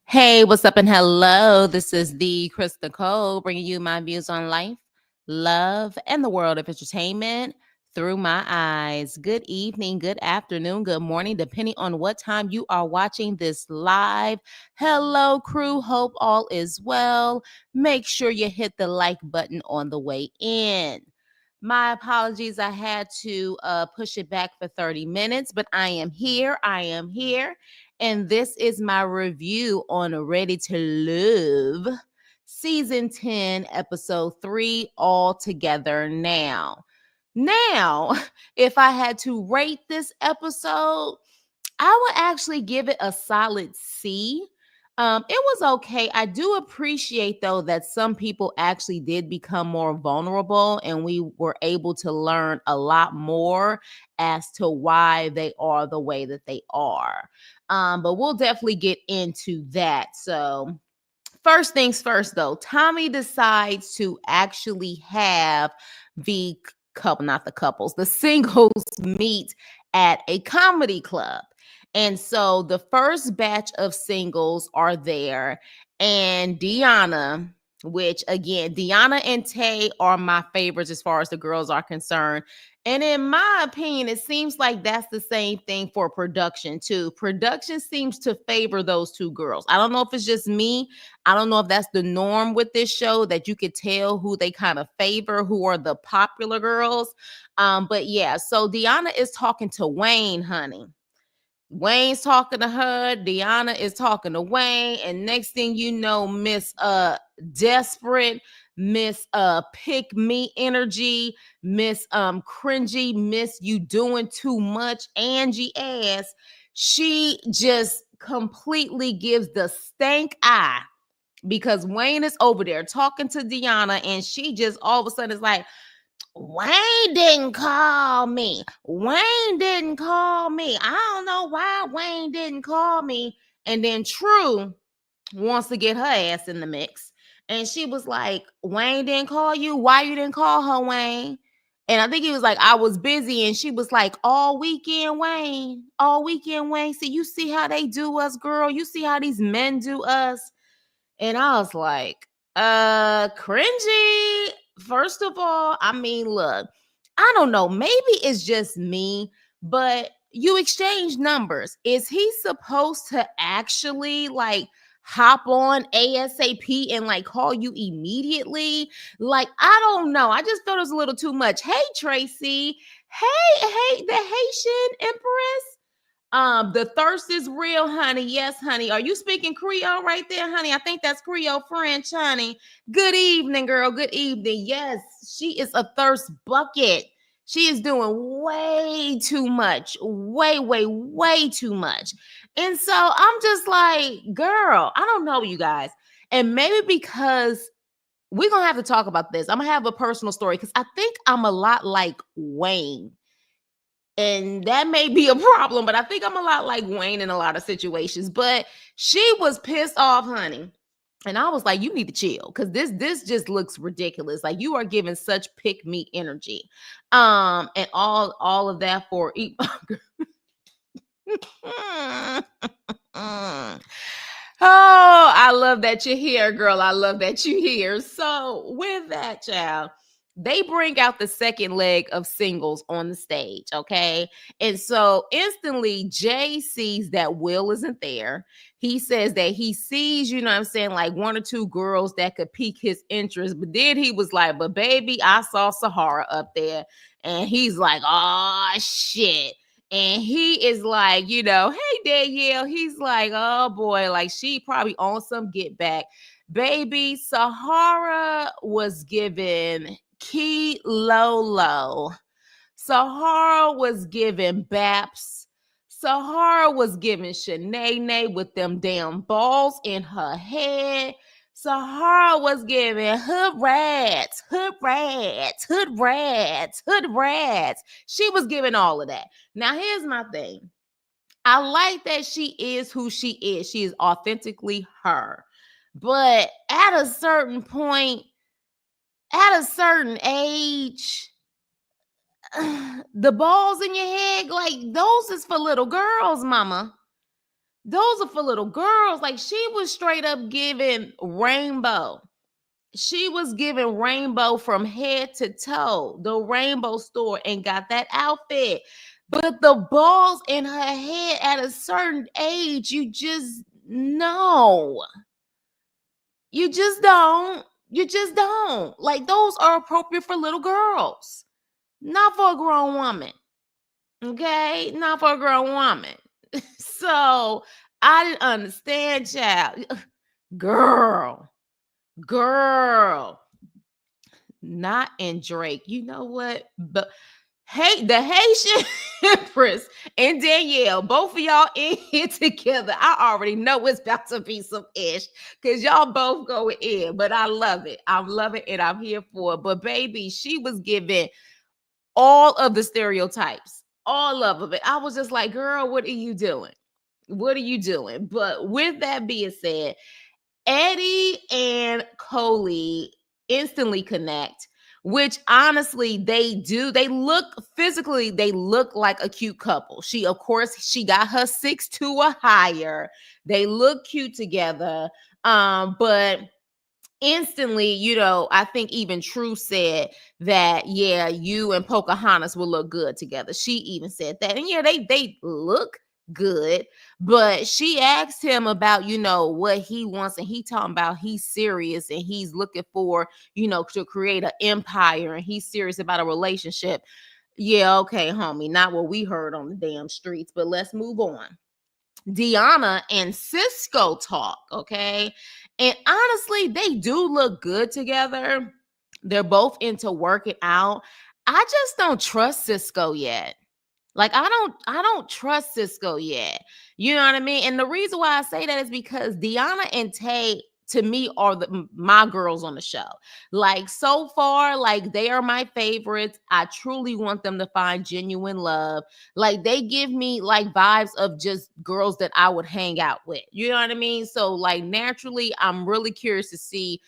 Hey, what's up and hello? This is the Chris Nicole bringing you my views on life, love, and the world of entertainment through my eyes. Good evening, good afternoon, good morning, depending on what time you are watching this live. Hello, crew. Hope all is well. Make sure you hit the like button on the way in. My apologies. I had to push it back for 30 minutes, but I am here. I am here. And this is my review on Ready to Love, Season 10, Episode 3, All Together Now. Now, if I had to rate this episode, I would actually give it a solid C. It was okay. I do appreciate, though, that some people actually did become more vulnerable and we were able to learn a lot more as to why they are the way that they are. But we'll definitely get into that. So, first things first, though, Tommy decides to actually have the couple, not the couples, the singles meet at a comedy club. And so the first batch of singles are there, and Deanna, which again, Deanna and Tay are my favorites as far as the girls are concerned. And in my opinion, it seems like that's the same thing for production too. Production seems to favor those two girls. I don't know if it's just me. I don't know if that's the norm with this show that you could tell who they kind of favor, who are the popular girls. But yeah, so Deanna is talking to Wayne, honey. Wayne's talking to her, Deanna is talking to Wayne, and next thing you know, Miss Desperate, Miss Pick Me Energy, Miss Cringy, Miss You Doing Too Much, Angie ass, she just completely gives the stank eye because Wayne is over there talking to Deanna, and she just all of a sudden is like, Wayne didn't call me. Wayne didn't call me. I don't know why Wayne didn't call me. And then True wants to get her ass in the mix. And she was like, Wayne didn't call you? Why you didn't call her, Wayne? And I think he was like, I was busy. And she was like, all weekend, Wayne. All weekend, Wayne. See, you see how they do us, girl. You see how these men do us. And I was like, cringy. First of all, I mean, look, I don't know. Maybe it's just me, but you exchange numbers. Is he supposed to actually like hop on ASAP and like call you immediately? Like, I don't know. I just thought it was a little too much. Hey, Tracy. Hey, the Haitian Empress. The thirst is real, honey. Yes, honey. Are you speaking Creole right there, honey? I think that's Creole French, honey. Good evening, girl. Good evening. Yes, she is a thirst bucket. She is doing way too much. Way too much. And so I'm just like, girl, I don't know, you guys. And maybe because we're going to have to talk about this. I'm going to have a personal story because I think I'm a lot like Wayne. And that may be a problem, but I think I'm a lot like Wayne in a lot of situations. But she was pissed off, honey. And I was like, you need to chill because this just looks ridiculous. Like you are giving such pick me energy. And all of that for Oh, I love that you're here, girl. I love that you're here. So, with that, child, they bring out the second leg of singles on the stage, okay? And so instantly, Jay sees that Will isn't there. He says that he sees, you know what I'm saying, like one or two girls that could pique his interest. But then he was like, but baby, I saw Sahara up there. And he's like, oh, shit. And he is like, you know, hey Danielle. He's like, oh boy, like she probably on some get back. Baby, Sahara was given Key Lolo. Sahara was given Baps. Sahara was giving Shanae with them damn balls in her head. Sahara was giving hood rats, hood rats, hood rats, hood rats. She was giving all of that. Now, here's my thing. I like that she is who she is. She is authentically her. But at a certain point, at a certain age, the balls in your head, like those is for little girls, mama. Those are for little girls. Like, she was straight up giving rainbow. She was giving rainbow from head to toe, the rainbow store, and got that outfit. But the balls in her head at a certain age, you just know. You just don't. You just don't. Like, those are appropriate for little girls, not for a grown woman. Okay? Not for a grown woman. So I didn't understand, child. Girl, girl, not in Drake. You know what? But hey, the Haitian Empress and Danielle, both of y'all in here together. I already know it's about to be some ish because y'all both go in, but I love it. I'm loving it. I'm here for it. But baby, she was giving all of the stereotypes, all of it. I was just like, girl, what are you doing? What are you doing? But with that being said, Eddie and Coley instantly connect, which honestly they do. They look physically, they look like a cute couple. She, of course, she got her 6'2" or higher. They look cute together. But instantly, I think even True said that, yeah, you and Pocahontas will look good together. She even said that. And yeah, they look good, but she asked him about, what he wants, and he talking about he's serious and he's looking for, to create an empire, and he's serious about a relationship. Yeah, okay, homie, not what we heard on the damn streets, but let's move on. Deanna and Cisco talk, okay? And honestly, they do look good together. They're both into working out. I just don't trust Cisco yet. Like, I don't trust Cisco yet. You know what I mean? And the reason why I say that is because Deanna and Tay, to me, are my girls on the show. Like, so far, like, they are my favorites. I truly want them to find genuine love. Like, they give me like vibes of just girls that I would hang out with. You know what I mean? So like, naturally, I'm really curious to see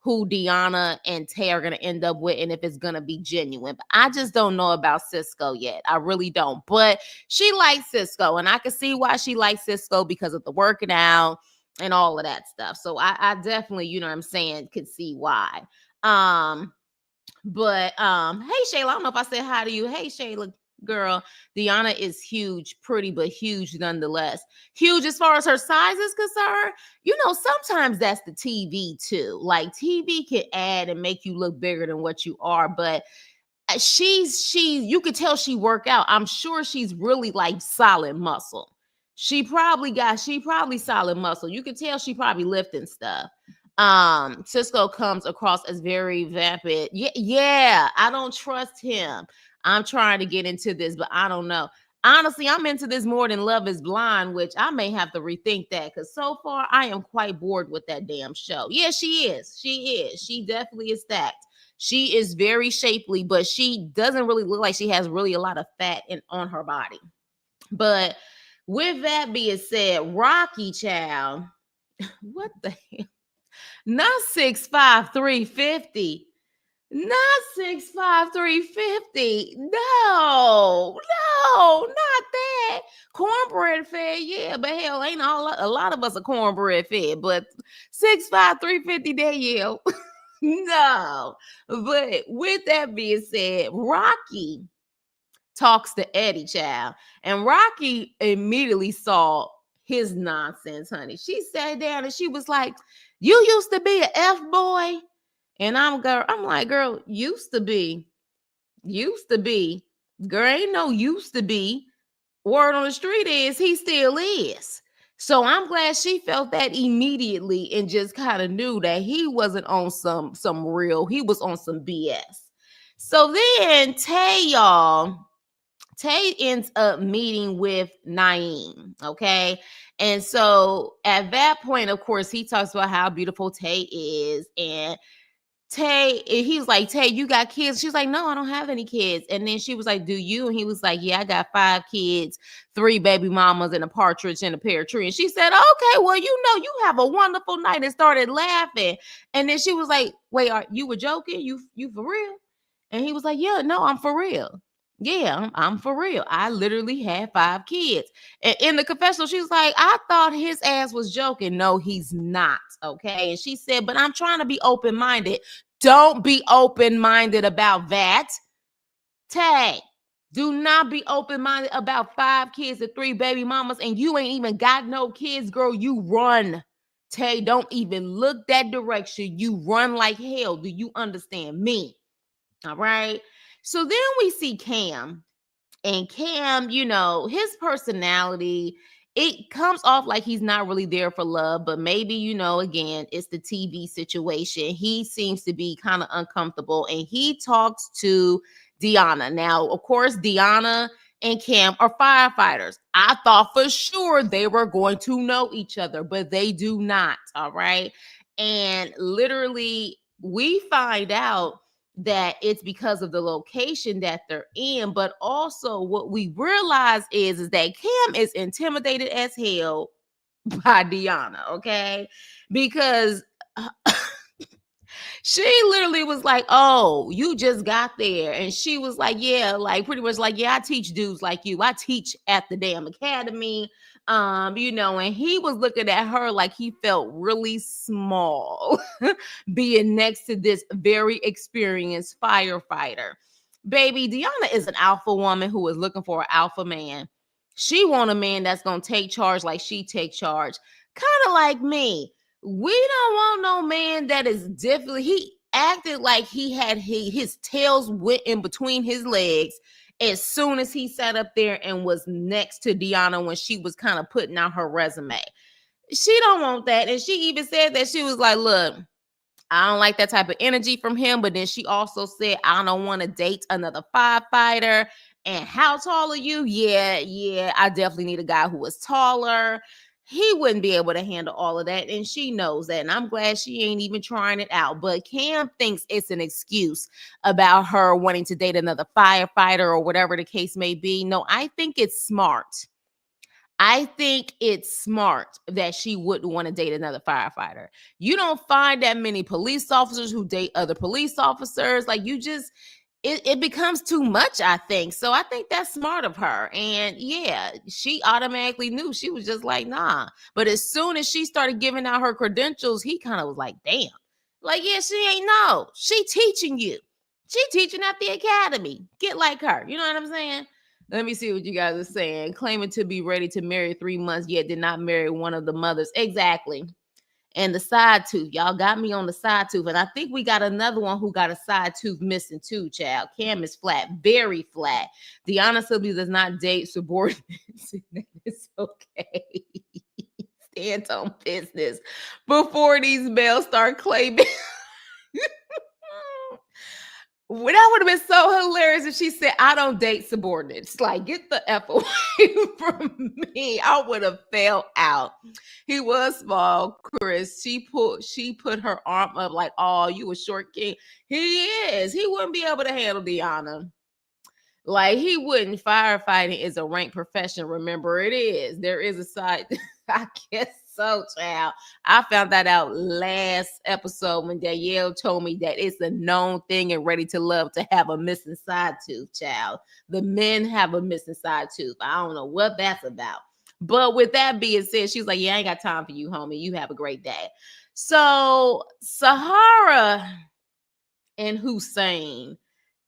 who Deanna and Tay are going to end up with, and if it's going to be genuine. But I just don't know about Cisco yet. I really don't. But she likes Cisco, and I can see why she likes Cisco because of the working out and all of that stuff. So I definitely, you know what I'm saying, could see why. But hey Shayla, I don't know if I said hi to you. Hey Shayla, girl, Deanna is huge, pretty, but huge nonetheless. Huge as far as her size is concerned. Sometimes that's the TV too. Like, TV can add and make you look bigger than what you are, but you could tell she work out. I'm sure she's really like solid muscle. She probably solid muscle. You could tell she probably lifting stuff. Cisco comes across as very vapid. Yeah, I don't trust him. I'm trying to get into this, but I don't know. Honestly, I'm into this more than Love is Blind, which I may have to rethink that, because so far I am quite bored with that damn show. Yeah, she is. She definitely is stacked. She is very shapely, but she doesn't really look like she has really a lot of fat on her body. But with that being said, Rocky child, what the hell? Not 6'5", 350. Not 6'5", 350. No, not that. Cornbread fed, yeah, but hell, ain't a lot of us are cornbread fed, but 6'5", 350, Danielle. No. But with that being said, Rocky talks to Eddie, child. And Rocky immediately saw his nonsense, honey. She sat down and she was like, "You used to be an F boy." And I'm like, girl, used to be. Girl, ain't no used to be. Word on the street is he still is. So I'm glad she felt that immediately and just kind of knew that he wasn't on some real, he was on some BS. So then Tay ends up meeting with Naeem, okay? And so at that point, of course, he talks about how beautiful Tay is, and he's like, "Tay, you got kids?" She's like, "No, I don't have any kids." And then she was like, "Do you?" And he was like, "Yeah, I got 5 kids, 3 baby mamas, and a partridge in a pear tree." And she said, "Okay, well, you have a wonderful night," and started laughing. And then she was like, "Wait, you were joking? You for real?" And he was like, "Yeah, no, I'm for real." Yeah, I'm for real. I literally had 5 kids. And in the confessional, she was like, I thought his ass was joking. No, he's not. Okay. And she said, but I'm trying to be open minded. Don't be open minded about that. Tay, do not be open minded about 5 kids and 3 baby mamas, and you ain't even got no kids, girl. You run. Tay, don't even look that direction. You run like hell. Do you understand me? All right. So then we see Cam. And Cam, his personality, it comes off like he's not really there for love, but maybe, again, it's the TV situation. He seems to be kind of uncomfortable and he talks to Deanna. Now, of course, Deanna and Cam are firefighters. I thought for sure they were going to know each other, but they do not. All right. And literally, we find out that it's because of the location that they're in, but also what we realize is that Cam is intimidated as hell by Deanna, okay? Because she literally was like, oh, you just got there. And she was like, yeah, like pretty much like, yeah, I teach dudes like you. I teach at the damn academy. And he was looking at her like he felt really small being next to this very experienced firefighter. Baby, Deanna is an alpha woman who is looking for an alpha man. She want a man that's gonna take charge like she take charge. Kind of like me. We don't want no man that is different. He acted like he had his tails went in between his legs as soon as he sat up there and was next to Deanna when she was kind of putting out her resume. She don't want that. And she even said that she was like, look, I don't like that type of energy from him. But then she also said, I don't want to date another firefighter. And how tall are you? Yeah, I definitely need a guy who is taller. He wouldn't be able to handle all of that. And she knows that. And I'm glad she ain't even trying it out. But Cam thinks it's an excuse about her wanting to date another firefighter or whatever the case may be. No, I think it's smart. I think it's smart that she wouldn't want to date another firefighter. You don't find that many police officers who date other police officers. Like it becomes too much, I think. So I think that's smart of her. And yeah, she automatically knew. She was just like, nah. But as soon as she started giving out her credentials, he kind of was like, damn. Like, yeah, she ain't know. She teaching you. She teaching at the academy. Get like her. You know what I'm saying? Let me see what you guys are saying. Claiming to be ready to marry 3 months, yet did not marry one of the mothers. Exactly. And the side tooth. Y'all got me on the side tooth. And I think we got another one who got a side tooth missing too, child. Cam is flat, very flat. Deanna Sibley does not date subordinates. It's okay. Stand on business before these males start claiming. Well, that would have been so hilarious if she said, I don't date subordinates. Like, get the F away from me. I would have fell out. He was small, Chris. She put her arm up like, oh, you a short king. He is. He wouldn't be able to handle Deanna. Like, he wouldn't. Firefighting is a ranked profession. Remember, it is. There is a side. I guess so, child. I found that out last episode when Danielle told me that it's a known thing and Ready to Love to have a missing side tooth, child. The men have a missing side tooth. I don't know what that's about. But with that being said, she's like, yeah, I ain't got time for you, homie. You have a great day. So Sahara and Hussein,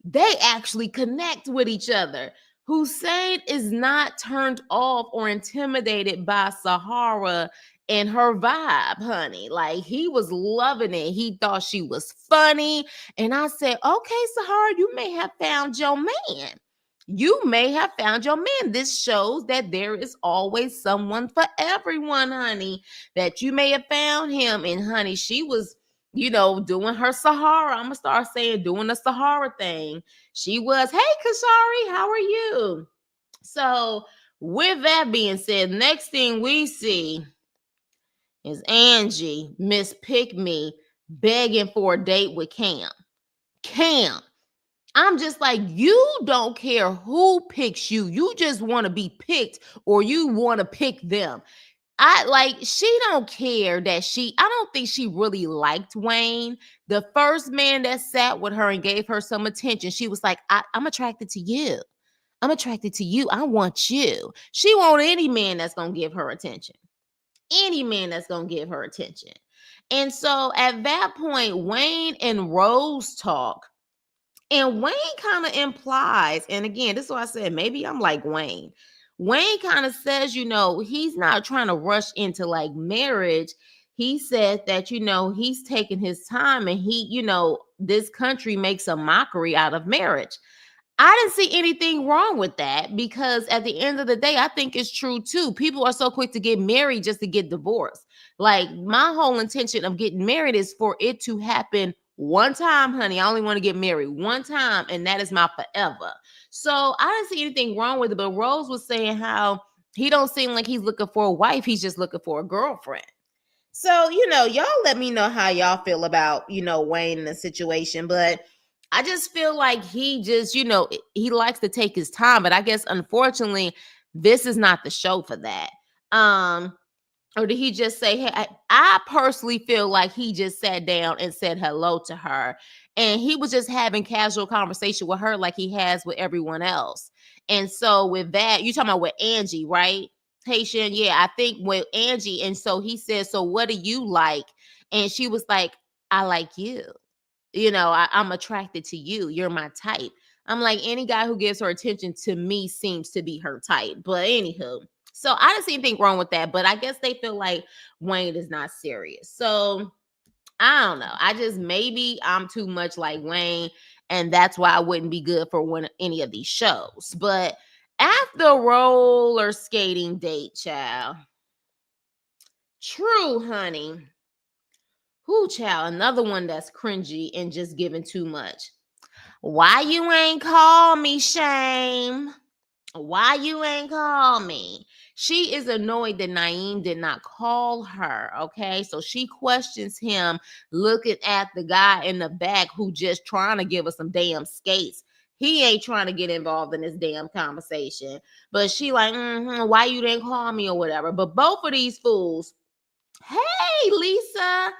they actually connect with each other. Hussein is not turned off or intimidated by Sahara and her vibe, honey. Like, he was loving it. He thought she was funny. And I said, okay, Sahara, you may have found your man. You may have found your man. This shows that there is always someone for everyone, honey, that you may have found him. And honey, she was doing her Sahara. I'm gonna start saying doing the Sahara thing. She was, hey Kashari, how are you? So, with that being said, next thing we see is Angie, Miss Pick Me, begging for a date with Cam. Cam, I'm just like, you don't care who picks you. You just want to be picked or you want to pick them. She don't care that I don't think she really liked Wayne. The first man that sat with her and gave her some attention, she was like, I'm attracted to you. I'm attracted to you. I want you. She want any man that's going to give her attention. Any man that's going to give her attention. And so at that point, Wayne and Rose talk. And Wayne kind of implies, and again, this is why I said maybe I'm like Wayne. Wayne kind of says, he's not trying to rush into like marriage. He said that, he's taking his time and this country makes a mockery out of marriage. I didn't see anything wrong with that because at the end of the day, I think it's true too. People are so quick to get married just to get divorced. Like my whole intention of getting married is for it to happen one time, honey. I only want to get married one time, and that is my forever. So I didn't see anything wrong with it. But Rose was saying how he don't seem like he's looking for a wife. He's just looking for a girlfriend. So, y'all let me know how y'all feel about, Wayne in the situation. But I just feel like he just, he likes to take his time. But I guess, unfortunately, this is not the show for that. Or did he just say, hey, I personally feel like he just sat down and said hello to her. And he was just having casual conversation with her like he has with everyone else. And so with that, you talking about with Angie, right? Haitian, yeah, I think with Angie. And so he said, so what do you like? And she was like, I like you. I'm attracted to you. You're my type. I'm like, any guy who gives her attention to me seems to be her type. But anywho, so I didn't see anything wrong with that. But I guess they feel like Wayne is not serious. So I don't know. I just, maybe I'm too much like Wayne, and that's why I wouldn't be good for any of these shows. But after roller skating date, child. True, honey. Who, child? Another one that's cringy and just giving too much. Why you ain't call me, Shame? Why you ain't call me? She is annoyed that Naeem did not call her. Okay, so she questions him, looking at the guy in the back who just trying to give us some damn skates. He ain't trying to get involved in this damn conversation. But she like, why you didn't call me or whatever. But both of these fools, hey Lisa,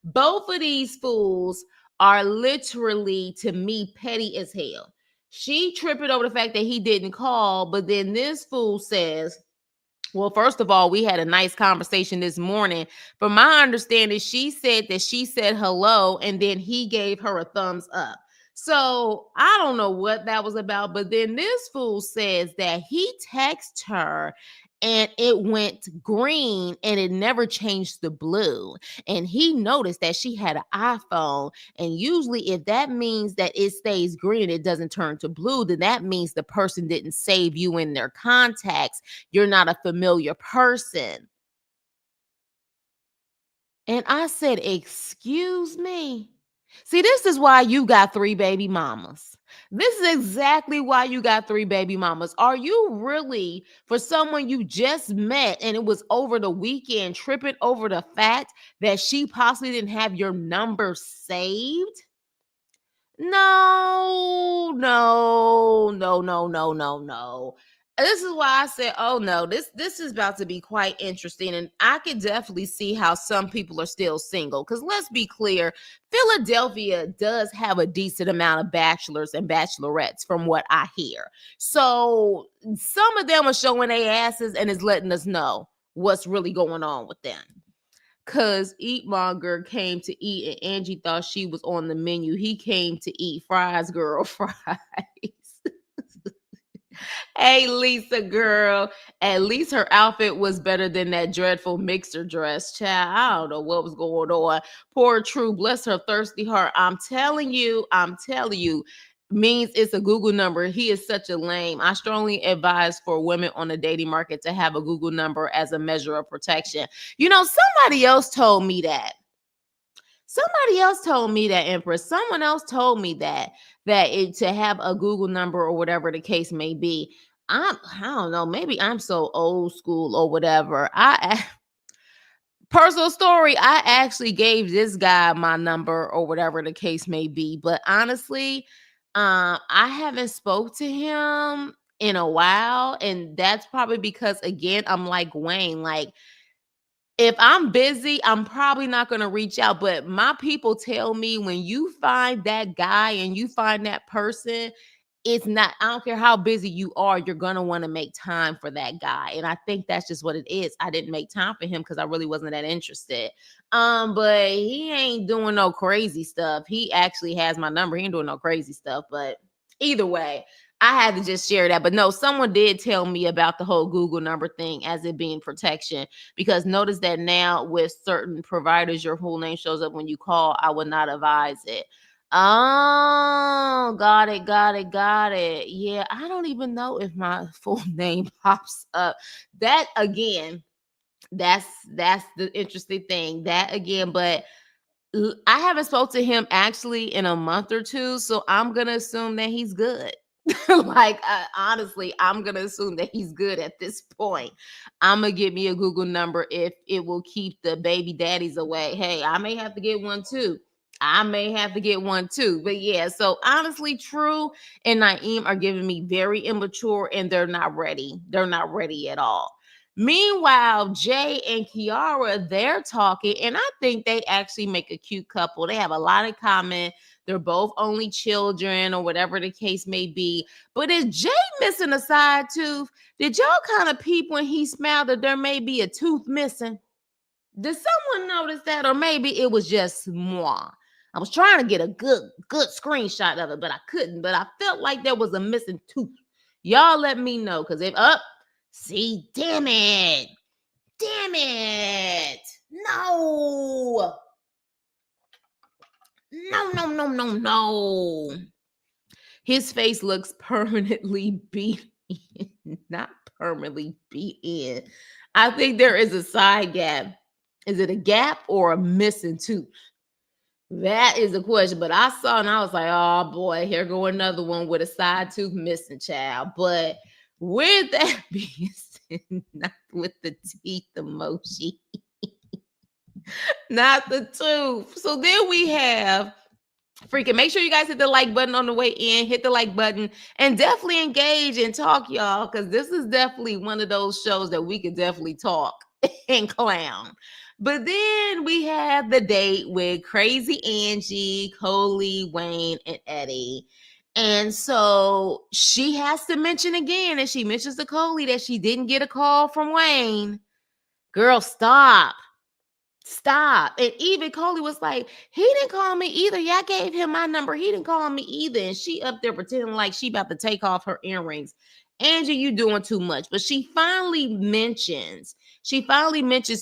both of these fools are literally, to me, petty as hell. She tripping over the fact that he didn't call, but then this fool says, well, first of all, we had a nice conversation this morning. From my understanding, she said that she said hello and then he gave her a thumbs up. So I don't know what that was about, but then this fool says that he texted her and it went green and it never changed to blue. And he noticed that she had an iPhone. And usually, if that means that it stays green, it doesn't turn to blue, then that means the person didn't save you in their contacts. You're not a familiar person. And I said, excuse me. See, this is why you got 3 baby mamas. This is exactly why you got 3 baby mamas. Are you really, for someone you just met and it was over the weekend, tripping over the fact that she possibly didn't have your number saved? No, no, no, no, no, no, no. This is why I said, oh no, this is about to be quite interesting. And I can definitely see how some people are still single. Because let's be clear, Philadelphia does have a decent amount of bachelors and bachelorettes from what I hear. So some of them are showing their asses and is letting us know what's really going on with them. Cause Eatmonger came to eat and Angie thought she was on the menu. He came to eat fries, girl, fries. Hey, Lisa, girl. At least her outfit was better than that dreadful mixer dress. Child, I don't know what was going on. Poor True, bless her thirsty heart. I'm telling you, means it's a Google number. He is such a lame. I strongly advise for women on the dating market to have a Google number as a measure of protection. Somebody else told me that. Empress. Someone else told me that to have a Google number or whatever the case may be. I don't know. Maybe I'm so old school or whatever. Personal story, I actually gave this guy my number or whatever the case may be. But honestly, I haven't spoke to him in a while. And that's probably because, again, I'm like Wayne. Like, if I'm busy, I'm probably not going to reach out. But my people tell me when you find that guy and you find that person, it's not, I don't care how busy you are, you're gonna want to make time for that guy. And I think that's just what it is. I didn't make time for him because I really wasn't that interested. But he ain't doing no crazy stuff. He actually has my number. He ain't doing no crazy stuff. But either way, I had to just share that. But no, someone did tell me about the whole Google number thing as it being protection. Because notice that now with certain providers, your full name shows up when you call. I would not advise it. Oh, got it, got it, got it. Yeah, I don't even know if my full name pops up. That again, that's the interesting thing. That again, but I haven't spoke to him actually in a month or two, so I'm gonna assume that he's good. Like honestly, I'm gonna assume that he's good at this point. I'm gonna get me a Google number if it will keep the baby daddies away. Hey, I may have to get one too. I may have to get one too. But yeah, so honestly, True and Naeem are giving me very immature and they're not ready. They're not ready at all. Meanwhile, Jay and Kiara, they're talking, and I think they actually make a cute couple. They have a lot of common. They're both only children, or whatever the case may be. But is Jay missing a side tooth? Did y'all kind of peep when he smiled that there may be a tooth missing? Did someone notice that, or maybe it was just moi? I was trying to get a good screenshot of it, but I couldn't. But I felt like there was a missing tooth. Y'all let me know, because if up, see, damn it. Damn it. No. No, no, no, no, no. His face looks permanently beat in. Not permanently beat in. I think there is a side gap. Is it a gap or a missing tooth? That is a question. But I saw and I was like, oh boy, here go another one with a side tooth missing, child. But with that being said, not with the teeth emoji, not the tooth. So then we have freaking, make sure you guys hit the like button on the way in, hit the like button, and definitely engage and talk, y'all, because this is definitely one of those shows that we could definitely talk and clown. But then we have the date with Crazy Angie, Coley, Wayne, and Eddie. And so she has to mention again, and she mentions to Coley that she didn't get a call from Wayne. Girl, stop. Stop. And even Coley was like, he didn't call me either. Yeah, I gave him my number. He didn't call me either. And she up there pretending like she about to take off her earrings. Angie, you doing too much. But she finally mentions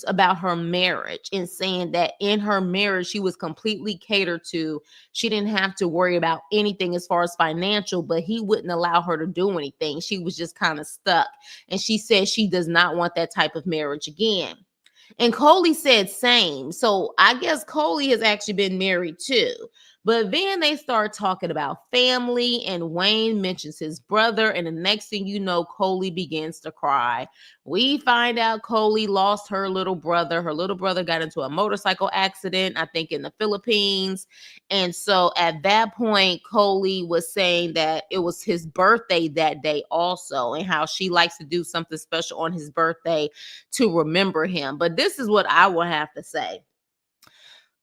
about her marriage and saying that in her marriage, she was completely catered to. She didn't have to worry about anything as far as financial, but he wouldn't allow her to do anything. She was just kind of stuck. And she said she does not want that type of marriage again. And Coley said same. So I guess Coley has actually been married too. But then they start talking about family, and Wayne mentions his brother. And the next thing you know, Coley begins to cry. We find out Coley lost her little brother. Her little brother got into a motorcycle accident, I think in the Philippines. And so at that point, Coley was saying that it was his birthday that day also, and how she likes to do something special on his birthday to remember him. But this is what I will have to say.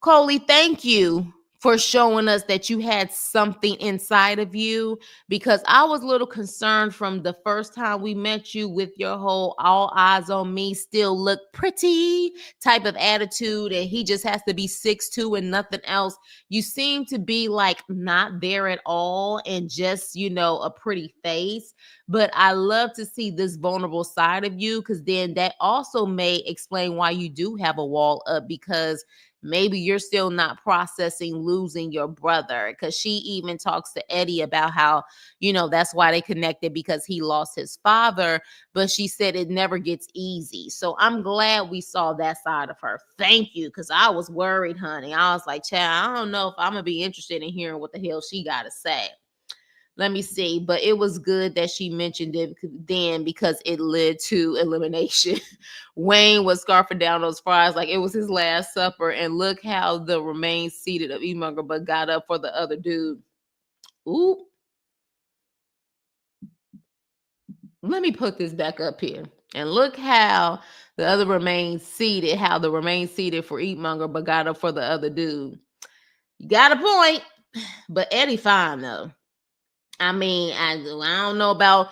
Coley, thank you for showing us that you had something inside of you, because I was a little concerned from the first time we met you with your whole all eyes on me, still look pretty type of attitude, and he just has to be 6'2" and nothing else. You seem to be like not there at all and just, a pretty face. But I love to see this vulnerable side of you, because then that also may explain why you do have a wall up, because maybe you're still not processing losing your brother. Because she even talks to Eddie about how, that's why they connected, because he lost his father. But she said it never gets easy. So I'm glad we saw that side of her. Thank you. Because I was worried, honey. I was like, child, I don't know if I'm going to be interested in hearing what the hell she got to say. Let me see. But it was good that she mentioned it then, because it led to elimination. Wayne was scarfing down those fries like it was his last supper. And look how the remains seated of Emunger but got up for the other dude. Ooh. Let me put this back up here. And look how the other remains seated, how the remains seated for Eatmonger but got up for the other dude. You got a point. But Eddie fine though. I mean, I don't know about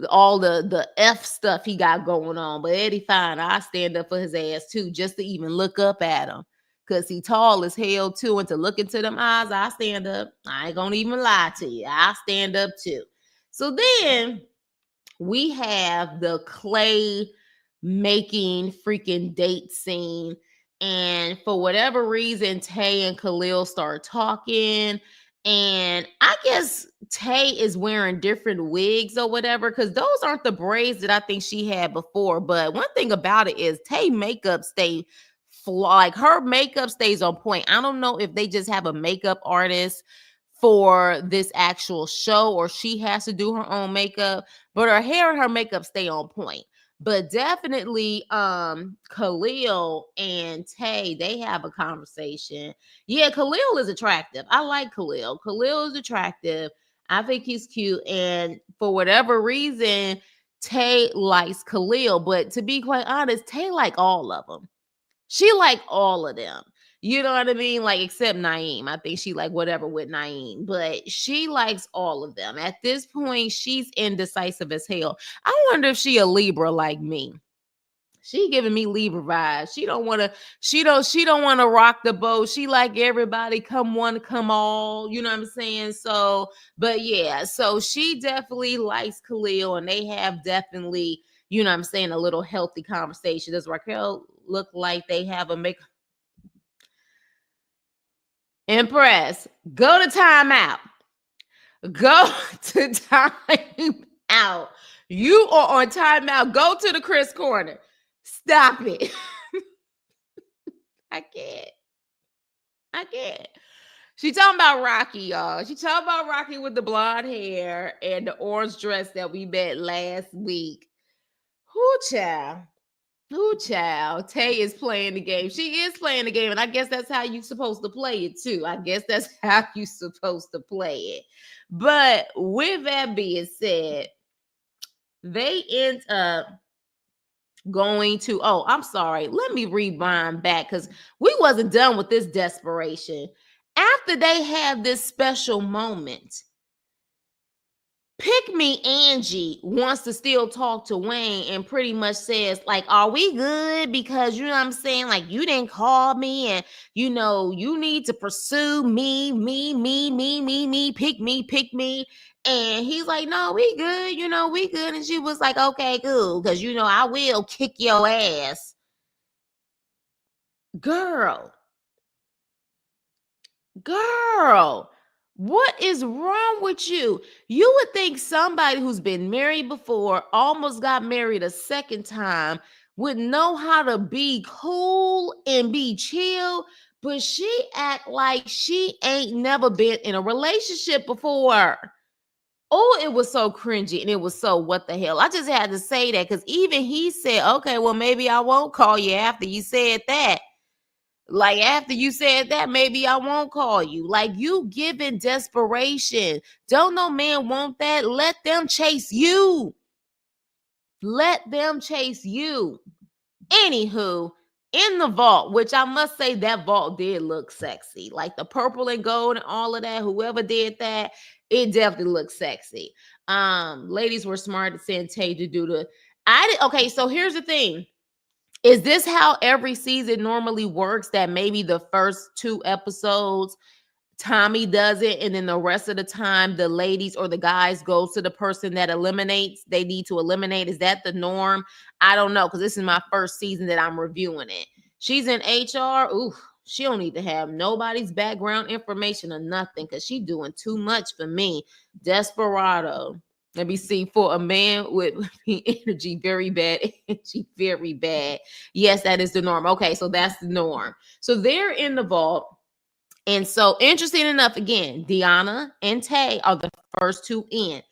all the F stuff he got going on, but Eddie Fine, I stand up for his ass too, just to even look up at him. Cause he tall as hell too. And to look into them eyes, I stand up. I ain't gonna even lie to you. I stand up too. So then we have the clay making freaking date scene. And for whatever reason, Tay and Khalil start talking. And I guess Tay is wearing different wigs or whatever, because those aren't the braids that I think she had before. But one thing about it is Tay makeup stay like her makeup stays on point. I don't know if they just have a makeup artist for this actual show or she has to do her own makeup, but her hair and her makeup stay on point. But definitely Khalil and Tay, they have a conversation. Yeah, Khalil is attractive. I like Khalil. Khalil is attractive. I think he's cute. And for whatever reason, Tay likes Khalil. But to be quite honest, Tay like all of them. She like all of them. You know what I mean? Like, except Naeem. I think she like whatever with Naeem, but she likes all of them. At this point, she's indecisive as hell. I wonder if she a Libra like me. She giving me Libra vibes. She don't want to rock the boat. She like everybody come one, come all. You know what I'm saying? So, but yeah, so she definitely likes Khalil, and they have definitely, you know what I'm saying, a little healthy conversation. Does Raquel look like they have a make Impress? Go to timeout. Go to timeout. You are on timeout. Go to the Chris corner. Stop it. I can't. I can't. She talking about Rocky, y'all. She talking about Rocky with the blonde hair and the orange dress that we met last week. Who child? Who child? Tay is playing the game. She is playing the game, and I guess that's how you supposed to play it too. I guess that's how you supposed to play it. But with that being said, they end up going to, oh, I'm sorry, let me rewind back because we wasn't done with this desperation. After they have this special moment, Pick Me Angie wants to still talk to Wayne and pretty much says, like, are we good? Because you know what I'm saying? Like, you didn't call me and you need to pursue me, pick me. And he's like, no, we good, we good. And she was like, okay, good. Because I will kick your ass. Girl, girl. What is wrong with you? You would think somebody who's been married before, almost got married a second time, would know how to be cool and be chill, but she act like she ain't never been in a relationship before. Oh, it was so cringy and it was so what the hell. I just had to say that because even he said, okay, well, maybe I won't call you after you said that. Like after you said that, maybe I won't call you. Like you giving desperation. Don't no man want that. Let them chase you. Let them chase you. Anywho, in the vault, which I must say that vault did look sexy. Like the purple and gold and all of that. Whoever did that, it definitely looked sexy. Ladies were smart to send Tay to do the. Okay, so here's the thing. Is this how every season normally works? That maybe the first 2 episodes Tommy does it, and then the rest of the time the ladies or the guys goes to the person that eliminates. They need to eliminate. Is that the norm? I don't know because this is my first season that I'm reviewing it. She's in HR. Ooh, she don't need to have nobody's background information or nothing because she doing too much for me. Desperado. Let me see. For a man with energy, very bad energy, very bad. Yes, that is the norm. Okay, so that's the norm. So they're in the vault. And so, interesting enough, again, Deanna and Tay are the first 2 in.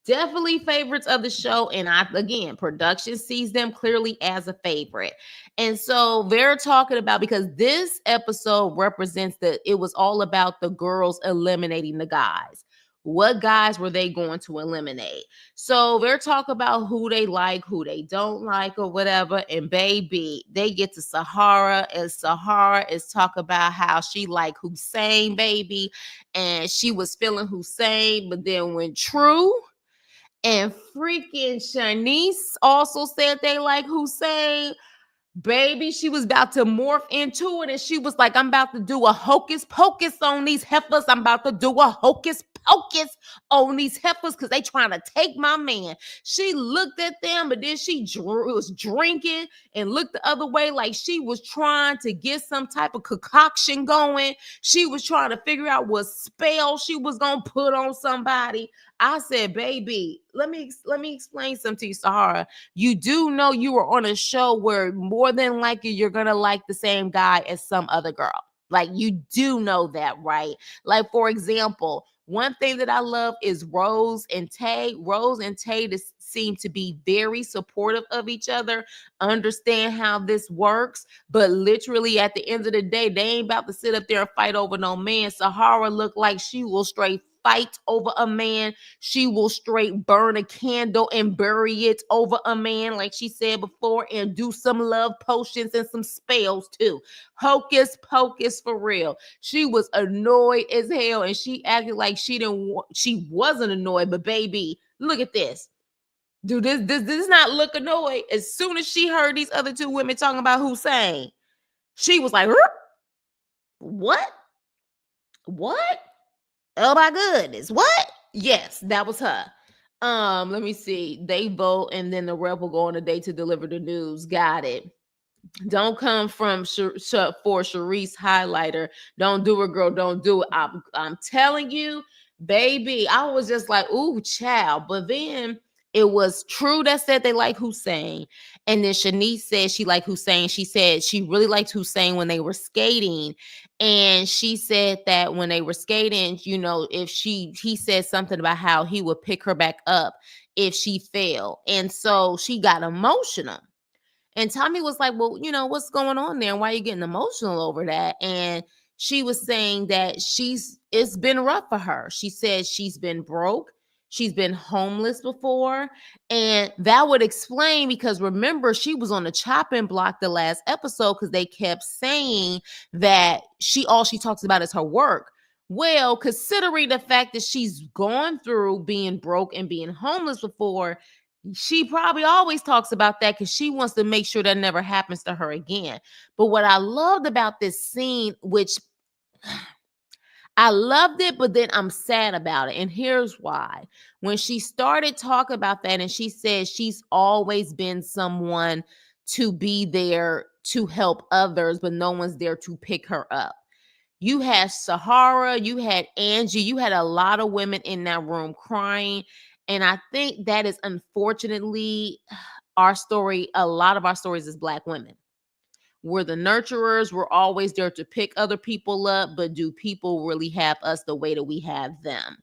Definitely favorites of the show. And again, production sees them clearly as a favorite. And so they're talking about, because this episode represents that it was all about the girls eliminating the guys. What guys were they going to eliminate? So they're talking about who they like, who they don't like, or whatever. And baby, they get to Sahara, and Sahara is talking about how she like Hussein, baby, and she was feeling Hussein. But then when True and freaking Shanice also said they like Hussein, baby, she was about to morph into it, and she was like, I'm about to do a hocus pocus on these heifers. I'm about to do a hocus pocus on these heifers because they trying to take my man. She looked at them, but then she was drinking and looked the other way like she was trying to get some type of concoction going. She was trying to figure out what spell she was going to put on somebody. I said, baby, let me explain something to you, Sahara. You do know you were on a show where more than likely you're gonna like the same guy as some other girl. Like, you do know that, right? Like, for example, one thing that I love is Rose and Tay. Rose and Tay seem to be very supportive of each other, understand how this works, but literally at the end of the day, they ain't about to sit up there and fight over no man. Sahara looked like she will straight fight over a man. She will straight burn a candle and bury it over a man, like she said before, and do some love potions and some spells too. Hocus pocus for real. She was annoyed as hell, and she acted like she wasn't annoyed, but baby, look at this. Dude, this not look annoyed. As soon as she heard these other two women talking about Hussein, she was like, what? What? Oh my goodness. What? Yes, that was her. Let me see. They vote, and then the rep will go on a day to deliver the news. Got it. Don't come from for Sharice highlighter. Don't do it, girl. Don't do it. I'm telling you, baby. I was just like, ooh, child. But then it was True that said they like Hussein, and then Shanice said she liked Hussein. She said she really liked Hussein when they were skating, and she said that when they were skating, you know, if he said something about how he would pick her back up if she fell, and so she got emotional. And Tommy was like, well, you know, what's going on there? And why are you getting emotional over that? And she was saying that it's been rough for her. She said she's been broke. She's been homeless before. And that would explain, because remember, she was on the chopping block the last episode because they kept saying that all she talks about is her work. Well, considering the fact that she's gone through being broke and being homeless before, she probably always talks about that because she wants to make sure that never happens to her again. But what I loved about this scene, which I loved it, but then I'm sad about it. And here's why. When she started talking about that, and she said she's always been someone to be there to help others, but no one's there to pick her up. You had Sahara, you had Angie, you had a lot of women in that room crying. And I think that is unfortunately our story. A lot of our stories as Black women. We're the nurturers. We're always there to pick other people up, but do people really have us the way that we have them?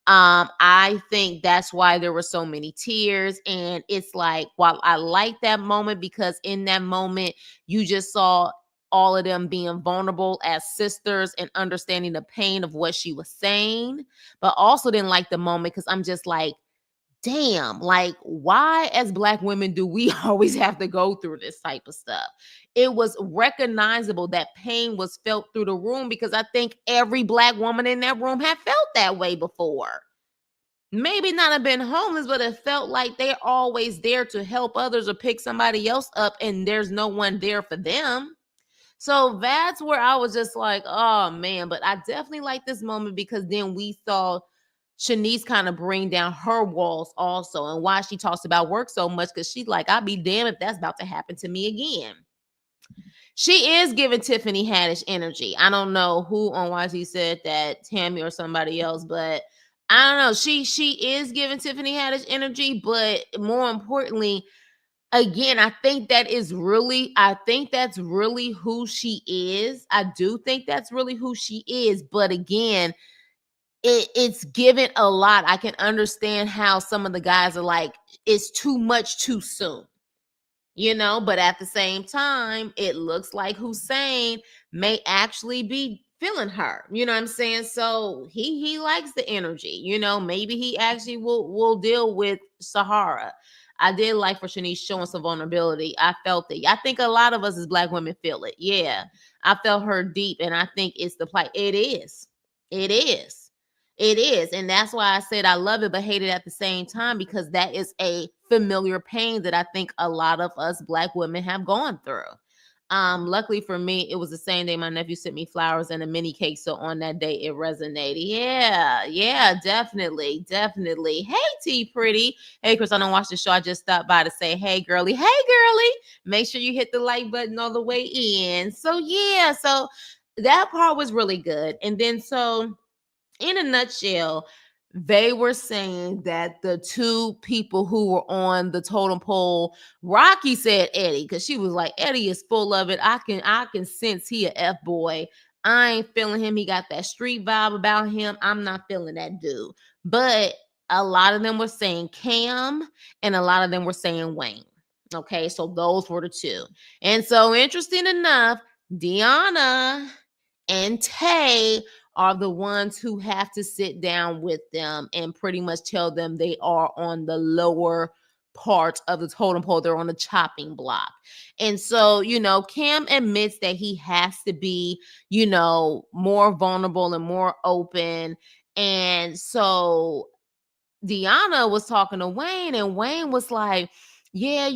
I think that's why there were so many tears. And it's like, while I like that moment, because in that moment, you just saw all of them being vulnerable as sisters and understanding the pain of what she was saying, but also didn't like the moment because I'm just like, damn, like, why as Black women do we always have to go through this type of stuff? It was recognizable that pain was felt through the room, because I think every Black woman in that room had felt that way before. Maybe not have been homeless, but it felt like they're always there to help others or pick somebody else up, and there's no one there for them. So that's where I was just like, oh man. But I definitely like this moment because then we saw Shanice kind of bring down her walls also, and why she talks about work so much, because she's like, I'll be damned if that's about to happen to me again. She is giving Tiffany Haddish energy. I don't know who on YT said that, Tammy or somebody else, but I don't know. She is giving Tiffany Haddish energy, but more importantly, again, I think that's really who she is. I do think that's really who she is. But again, it's given a lot. I can understand how some of the guys are like, it's too much too soon, you know, but at the same time, it looks like Hussein may actually be feeling her. You know what I'm saying? So he likes the energy. You know, maybe he actually will deal with Sahara. I did like for Shanice showing some vulnerability. I felt it. I think a lot of us as Black women feel it. Yeah, I felt her deep, and I think it's the plight. It is. It is. It is. And that's why I said I love it but hate it at the same time, because that is a familiar pain that I think a lot of us Black women have gone through. Luckily for me, it was the same day my nephew sent me flowers and a mini cake. So on that day, it resonated. Yeah, yeah, definitely, definitely. Hey, T Pretty. Hey, Chris, I don't watch the show. I just stopped by to say, hey, girly. Hey, girly. Make sure you hit the like button all the way in. So yeah, so that part was really good. And then so in a nutshell, they were saying that the two people who were on the totem pole, Rocky said Eddie, because she was like, Eddie is full of it. I can sense he a F boy. I ain't feeling him. He got that street vibe about him. I'm not feeling that dude. But a lot of them were saying Cam, and a lot of them were saying Wayne. Okay, so those were the two. And so interesting enough, Deanna and Tay are the ones who have to sit down with them and pretty much tell them they are on the lower part of the totem pole. They're on the chopping block. And so, Cam admits that he has to be, more vulnerable and more open. And so Deanna was talking to Wayne, and Wayne was like, yeah,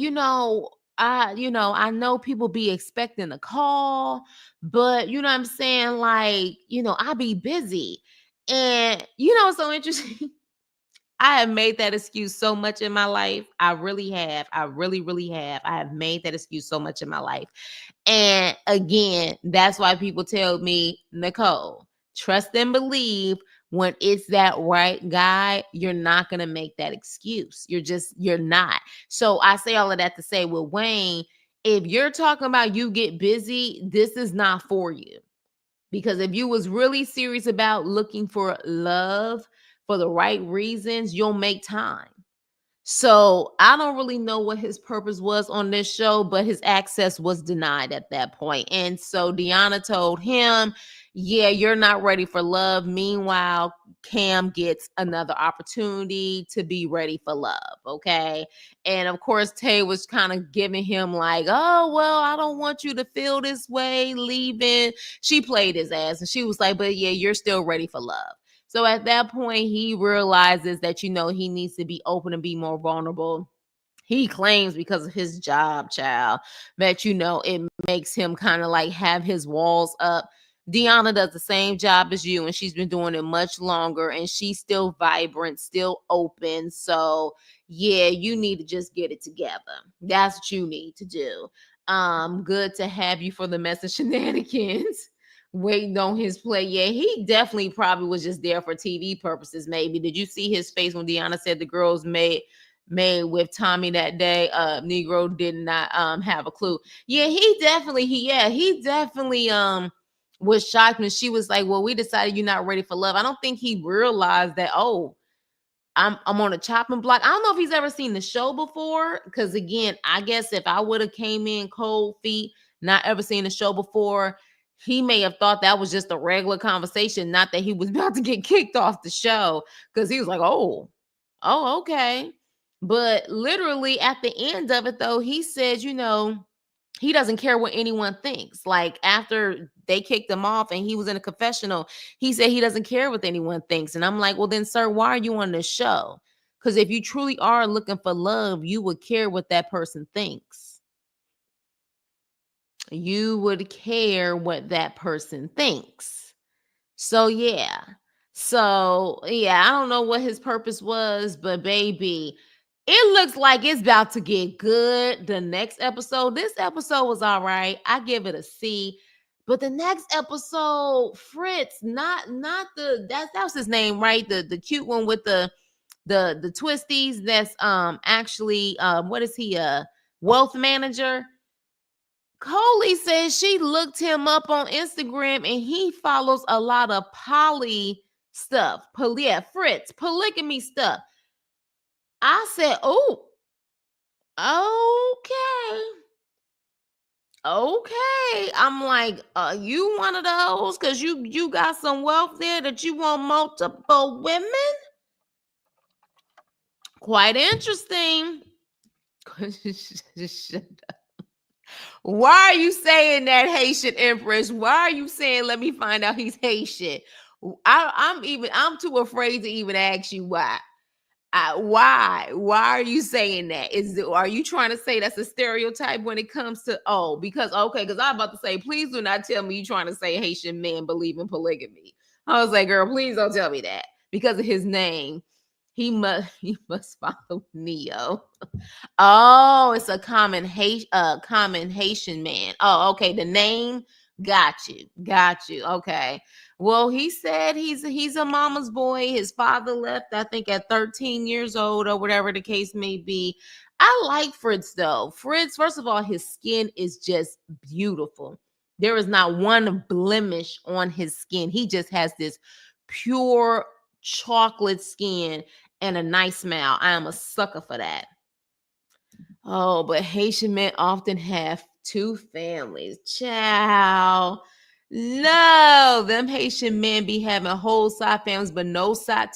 I know people be expecting a call, but you know what I'm saying? Like, I be busy. And what's so interesting? I have made that excuse so much in my life. I really have. I really, really have. I have made that excuse so much in my life. And again, that's why people tell me, Nicole, trust and believe when it's that right guy, you're not going to make that excuse. You're not. So I say all of that to say with Wayne, if you're talking about you get busy, this is not for you. Because if you was really serious about looking for love for the right reasons, you'll make time. So I don't really know what his purpose was on this show, but his access was denied at that point. And so Deanna told him, yeah, you're not ready for love. Meanwhile, Cam gets another opportunity to be ready for love. Okay. And of course, Tay was kind of giving him like, oh, well, I don't want you to feel this way leaving. She played his ass and she was like, but yeah, you're still ready for love. So at that point, he realizes that, he needs to be open and be more vulnerable. He claims because of his job, child, that, it makes him kind of like have his walls up. Deanna does the same job as you, and she's been doing it much longer, and she's still vibrant, still open. So, yeah, you need to just get it together. That's what you need to do. Good to have you for the mess of shenanigans. Waiting on his play. Yeah, he definitely probably was just there for TV purposes. Maybe did you see his face when Deanna said the girls made with Tommy that day? Negro did not have a clue. Yeah, he definitely was shocked when she was like, well, we decided you're not ready for love. I don't think he realized that, oh, I'm on a chopping block. I don't know if he's ever seen the show before. Cause again, I guess if I would have came in cold feet, not ever seen the show before, he may have thought that was just a regular conversation, not that he was about to get kicked off the show. Cause he was like, oh, okay. But literally at the end of it, though, he said, he doesn't care what anyone thinks. Like after they kicked him off and he was in a confessional, he said he doesn't care what anyone thinks. And I'm like, well, then, sir, why are you on this show? Because if you truly are looking for love, you would care what that person thinks. You would care what that person thinks. So, yeah. So, yeah, I don't know what his purpose was, but baby, it looks like it's about to get good. The next episode, this episode was all right. I give it a C. But the next episode, Fritz, not the that was his name, right? The cute one with the twisties. That's actually what is he, a wealth manager? Coley says she looked him up on Instagram and he follows a lot of poly stuff. Fritz, polygamy stuff. I said, oh, okay. Okay. I'm like, you one of those? Cause you got some wealth there that you want multiple women? Quite interesting. Shut up. Why are you saying that, Haitian Empress? Why are you saying let me find out he's Haitian? I'm too afraid to even ask you why. Why? Why are you saying that? Are you trying to say that's a stereotype when it comes to because okay, because I'm about to say, please do not tell me you trying to say Haitian men believe in polygamy. I was like, girl, please don't tell me that because of his name. He must follow Neo. Oh, it's a common Haitian man. Oh, okay. The name got you. Okay. Well, he said he's a mama's boy. His father left, I think, at 13 years old or whatever the case may be. I like Fritz though. Fritz, first of all, his skin is just beautiful. There is not one blemish on his skin. He just has this pure chocolate skin and a nice smile. I am a sucker for that. Oh, but Haitian men often have two families. Child. No, them Haitian men be having whole side families, but no side.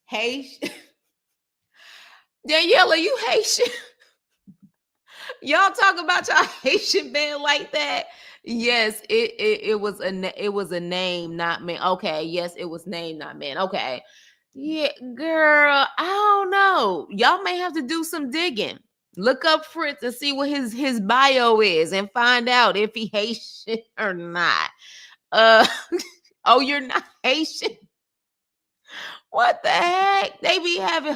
Haitian. Daniela, you Haitian? Y'all talk about y'all Haitian man like that? Yes, it was a name, not man. Okay, yes, it was name, not man. Okay. Yeah, girl, I don't know. Y'all may have to do some digging. Look up Fritz and see what his bio is and find out if he Haitian or not. Uh oh, you're not Haitian. What the heck? They be having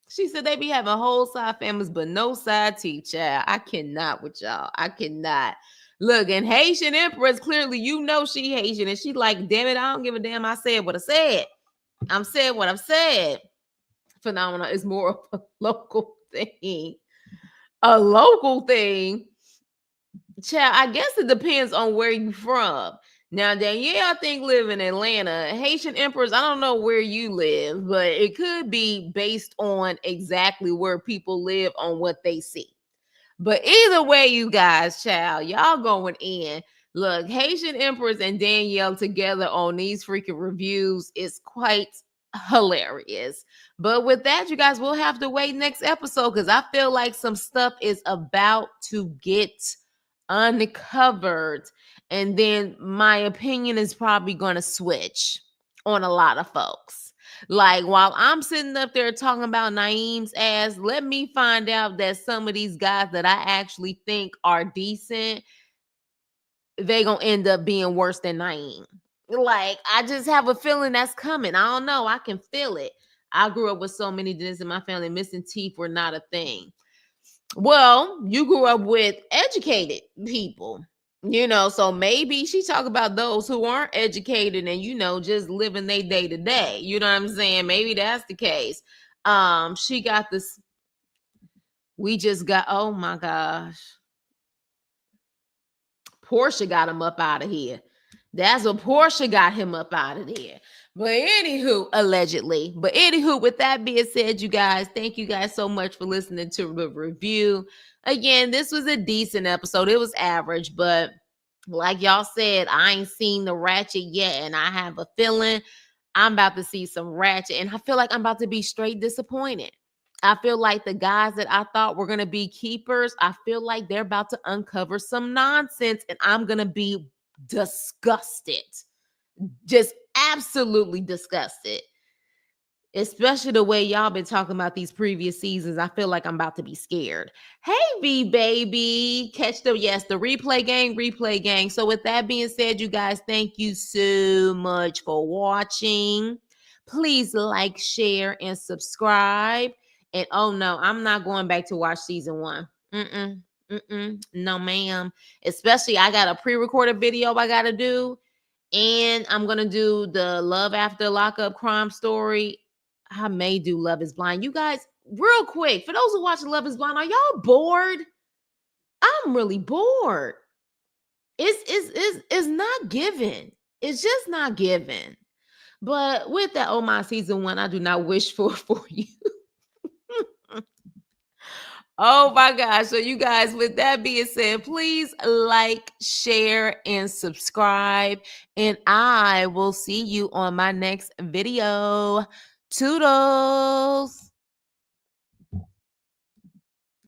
she said they be having whole side families, but no side teacher. I cannot with y'all. I cannot. Look, and Haitian Empress, clearly you know she Haitian. And she like, damn it, I don't give a damn. I said what I said. I'm saying what I've said. Phenomena is more of a local thing. A local thing. Child, I guess it depends on where you from. Now, Danielle, I think live in Atlanta. Haitian Empress, I don't know where you live, but it could be based on exactly where people live on what they see. But either way, you guys, child, y'all going in. Look, Haitian Empress and Danielle together on these freaking reviews is quite hilarious. But with that, you guys will have to wait next episode because I feel like some stuff is about to get uncovered. And then my opinion is probably going to switch on a lot of folks. Like while I'm sitting up there talking about Naeem's ass, let me find out that some of these guys that I actually think are decent, they gonna end up being worse than Naeem. Like I just have a feeling that's coming. I don't know. I can feel it. I grew up with so many dentists in my family. Missing teeth were not a thing. Well, you grew up with educated people, so maybe she talk about those who aren't educated and just living their day to day. You know what I'm saying? Maybe that's the case. She got this. We just got. Oh my gosh, Portia got him up out of here. That's what Portia got him up out of there. But anywho, allegedly. But anywho, with that being said, you guys, thank you guys so much for listening to the review. Again, this was a decent episode. It was average, but like y'all said, I ain't seen the ratchet yet, and I have a feeling I'm about to see some ratchet, and I feel like I'm about to be straight disappointed. I feel like the guys that I thought were going to be keepers, I feel like they're about to uncover some nonsense, and I'm going to be disgusted. Just absolutely disgusted. Especially the way y'all been talking about these previous seasons. I feel like I'm about to be scared. Hey, V baby. Catch the replay gang. So with that being said, you guys, thank you so much for watching. Please like, share, and subscribe. And oh no, I'm not going back to watch season 1. No, ma'am. Especially I got a pre-recorded video I got to do. And I'm going to do the Love After Lockup crime story. I may do Love is Blind. You guys, real quick, for those who watch Love is Blind, are y'all bored? I'm really bored. It's not given. It's just not given. But with that, oh my season 1, I do not wish for you. Oh my gosh. So, you guys, with that being said, please like, share, and subscribe. And I will see you on my next video. Toodles.